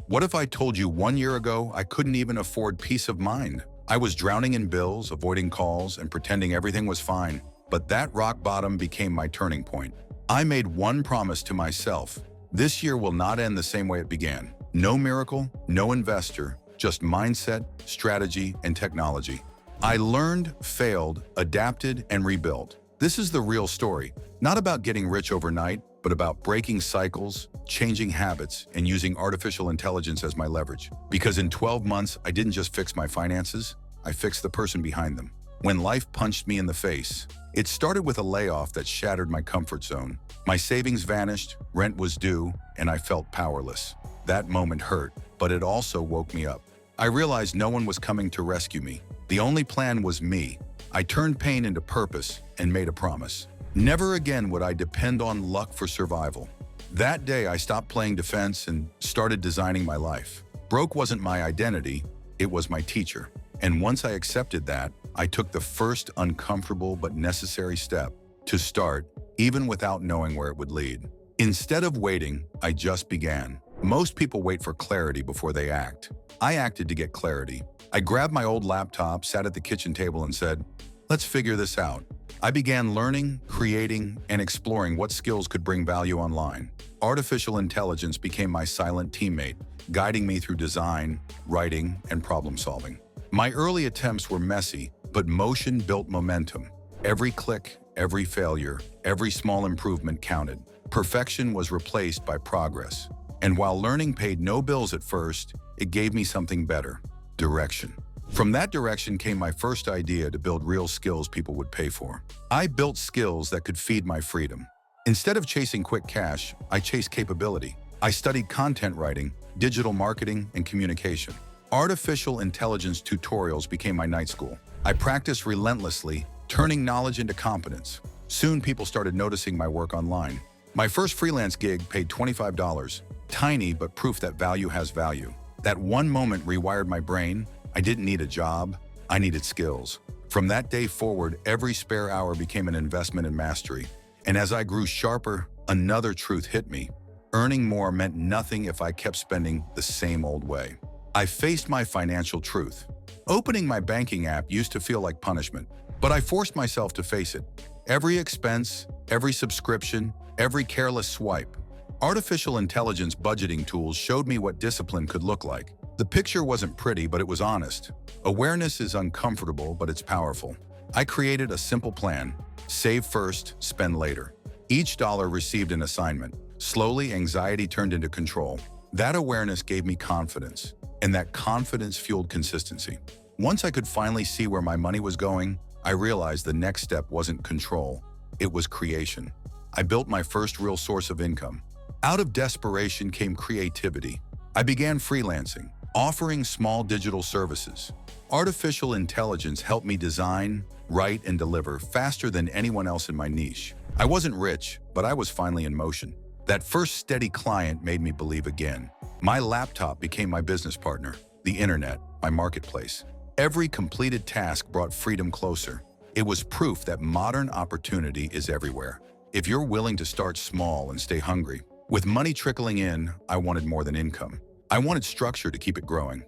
What if I told you 1 year ago I couldn't even afford peace of mind? I was drowning in bills, avoiding calls, and pretending everything was fine. But that rock bottom became my turning point. I made one promise to myself. This year will not end the same way it began. No miracle, no investor, just mindset, strategy, and technology. I learned, failed, adapted, and rebuilt. This is the real story. Not about getting rich overnight, but about breaking cycles, changing habits, and using artificial intelligence as my leverage. Because in 12 months, I didn't just fix my finances, I fixed the person behind them. When life punched me in the face, it started with a layoff that shattered my comfort zone. My savings vanished, rent was due, and I felt powerless. That moment hurt, but it also woke me up. I realized no one was coming to rescue me. The only plan was me. I turned pain into purpose and made a promise. Never again would I depend on luck for survival. That day, I stopped playing defense and started designing my life. Broke wasn't my identity, it was my teacher. And once I accepted that, I took the first uncomfortable but necessary step to start, even without knowing where it would lead. Instead of waiting, I just began. Most people wait for clarity before they act. I acted to get clarity. I grabbed my old laptop, sat at the kitchen table, and said, "Let's figure this out." I began learning, creating, and exploring what skills could bring value online. Artificial intelligence became my silent teammate, guiding me through design, writing, and problem solving. My early attempts were messy, but motion built momentum. Every click, every failure, every small improvement counted. Perfection was replaced by progress. And while learning paid no bills at first, it gave me something better: direction. From that direction came my first idea to build real skills people would pay for. I built skills that could feed my freedom. Instead of chasing quick cash, I chased capability. I studied content writing, digital marketing, and communication. Artificial intelligence tutorials became my night school. I practiced relentlessly, turning knowledge into competence. Soon people started noticing my work online. My first freelance gig paid $25, tiny but proof that value has value. That one moment rewired my brain. I didn't need a job, I needed skills. From that day forward, every spare hour became an investment in mastery. And as I grew sharper, another truth hit me. Earning more meant nothing if I kept spending the same old way. I faced my financial truth. Opening my banking app used to feel like punishment, but I forced myself to face it. Every expense, every subscription, every careless swipe. Artificial intelligence budgeting tools showed me what discipline could look like. The picture wasn't pretty, but it was honest. Awareness is uncomfortable, but it's powerful. I created a simple plan: save first, spend later. Each dollar received an assignment. Slowly, anxiety turned into control. That awareness gave me confidence, and that confidence fueled consistency. Once I could finally see where my money was going, I realized the next step wasn't control, it was creation. I built my first real source of income. Out of desperation came creativity. I began freelancing, offering small digital services. Artificial intelligence helped me design, write, and deliver faster than anyone else in my niche. I wasn't rich, but I was finally in motion. That first steady client made me believe again. My laptop became my business partner, the internet, my marketplace. Every completed task brought freedom closer. It was proof that modern opportunity is everywhere, if you're willing to start small and stay hungry. With money trickling in, I wanted more than income. I wanted structure to keep it growing.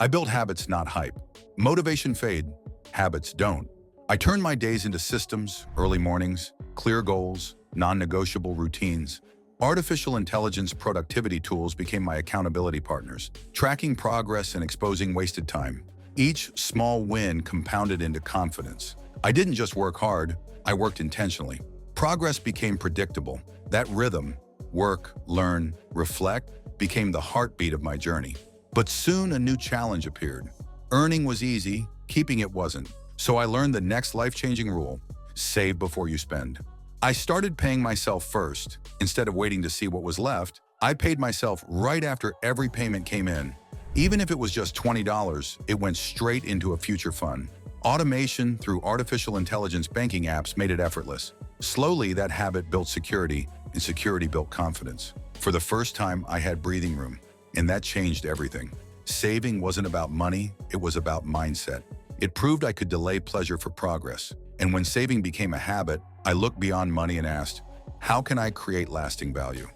I built habits, not hype. Motivation fade, habits don't. I turned my days into systems: early mornings, clear goals, non-negotiable routines. Artificial intelligence productivity tools became my accountability partners, tracking progress and exposing wasted time. Each small win compounded into confidence. I didn't just work hard, I worked intentionally. Progress became predictable. That rhythm, work, learn, reflect, became the heartbeat of my journey. But soon a new challenge appeared. Earning was easy, keeping it wasn't. So I learned the next life-changing rule: save before you spend. I started paying myself first. Instead of waiting to see what was left, I paid myself right after every payment came in. Even if it was just $20, it went straight into a future fund. Automation through artificial intelligence banking apps made it effortless. Slowly, that habit built security, and security built confidence. For the first time, I had breathing room, and that changed everything. Saving wasn't about money, it was about mindset. It proved I could delay pleasure for progress. And when saving became a habit, I looked beyond money and asked, how can I create lasting value?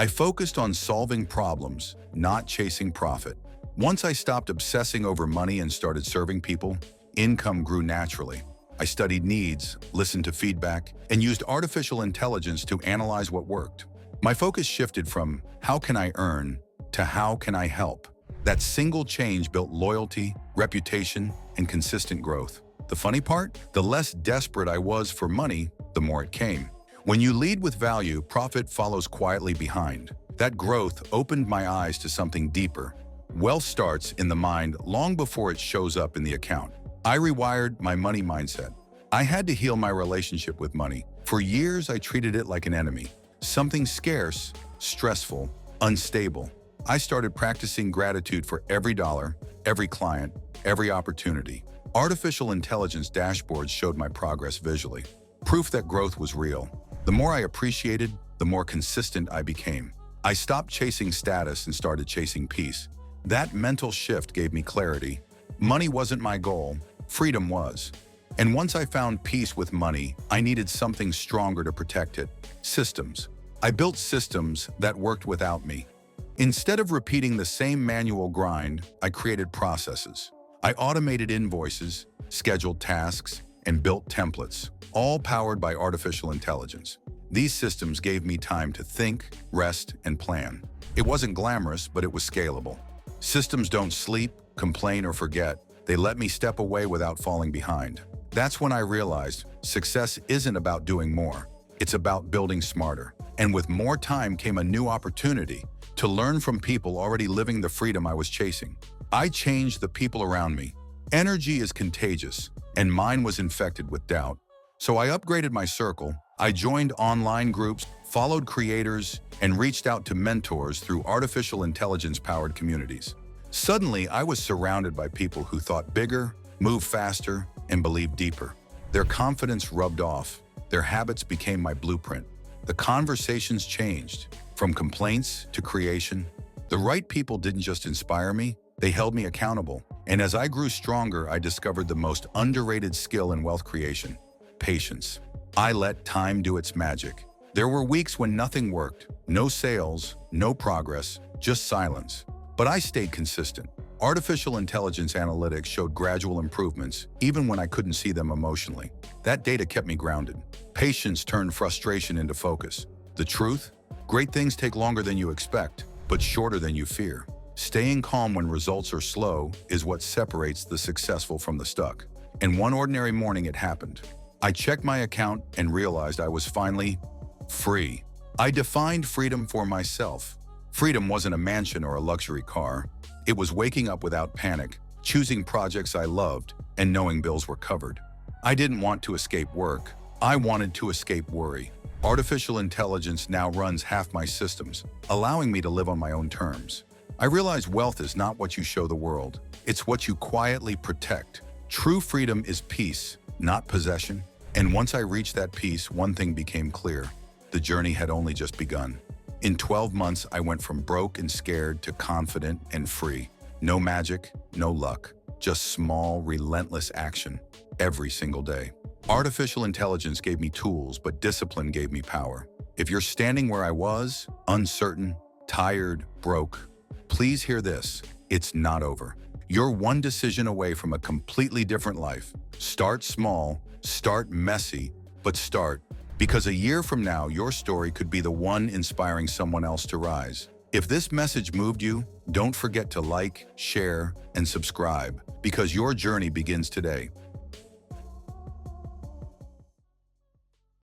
I focused on solving problems, not chasing profit. Once I stopped obsessing over money and started serving people, income grew naturally. I studied needs, listened to feedback, and used artificial intelligence to analyze what worked. My focus shifted from how can I earn to how can I help. That single change built loyalty, reputation, and consistent growth. The funny part? The less desperate I was for money, the more it came. When you lead with value, profit follows quietly behind. That growth opened my eyes to something deeper. Wealth starts in the mind long before it shows up in the account. I rewired my money mindset. I had to heal my relationship with money. For years, I treated it like an enemy. Something scarce, stressful, unstable. I started practicing gratitude for every dollar, every client, every opportunity. Artificial intelligence dashboards showed my progress visually. Proof that growth was real. The more I appreciated, the more consistent I became. I stopped chasing status and started chasing peace. That mental shift gave me clarity. Money wasn't my goal, freedom was. And once I found peace with money, I needed something stronger to protect it. Systems. I built systems that worked without me. Instead of repeating the same manual grind, I created processes. I automated invoices, scheduled tasks, and built templates, all powered by artificial intelligence. These systems gave me time to think, rest, and plan. It wasn't glamorous, but it was scalable. Systems don't sleep, complain, or forget. They let me step away without falling behind. That's when I realized success isn't about doing more. It's about building smarter. And with more time came a new opportunity to learn from people already living the freedom I was chasing. I changed the people around me. Energy is contagious, and mine was infected with doubt. So I upgraded my circle. I joined online groups, followed creators, and reached out to mentors through artificial intelligence-powered communities. Suddenly, I was surrounded by people who thought bigger, moved faster, and believed deeper. Their confidence rubbed off. Their habits became my blueprint. The conversations changed, from complaints to creation. The right people didn't just inspire me, they held me accountable. And as I grew stronger, I discovered the most underrated skill in wealth creation: patience. I let time do its magic. There were weeks when nothing worked, no sales, no progress, just silence. But I stayed consistent. Artificial intelligence analytics showed gradual improvements, even when I couldn't see them emotionally. That data kept me grounded. Patience turned frustration into focus. The truth? Great things take longer than you expect, but shorter than you fear. Staying calm when results are slow is what separates the successful from the stuck. And one ordinary morning it happened. I checked my account and realized I was finally free. I defined freedom for myself. Freedom wasn't a mansion or a luxury car. It was waking up without panic, choosing projects I loved, and knowing bills were covered. I didn't want to escape work. I wanted to escape worry. Artificial intelligence now runs half my systems, allowing me to live on my own terms. I realize wealth is not what you show the world. It's what you quietly protect. True freedom is peace, not possession. And once I reached that peace, one thing became clear. The journey had only just begun. In 12 months, I went from broke and scared to confident and free. No magic, no luck, just small, relentless action every single day. Artificial intelligence gave me tools, but discipline gave me power. If you're standing where I was, uncertain, tired, broke, please hear this. It's not over. You're one decision away from a completely different life. Start small, start messy, but start. Because a year from now, your story could be the one inspiring someone else to rise. If this message moved you, don't forget to like, share, and subscribe, because your journey begins today.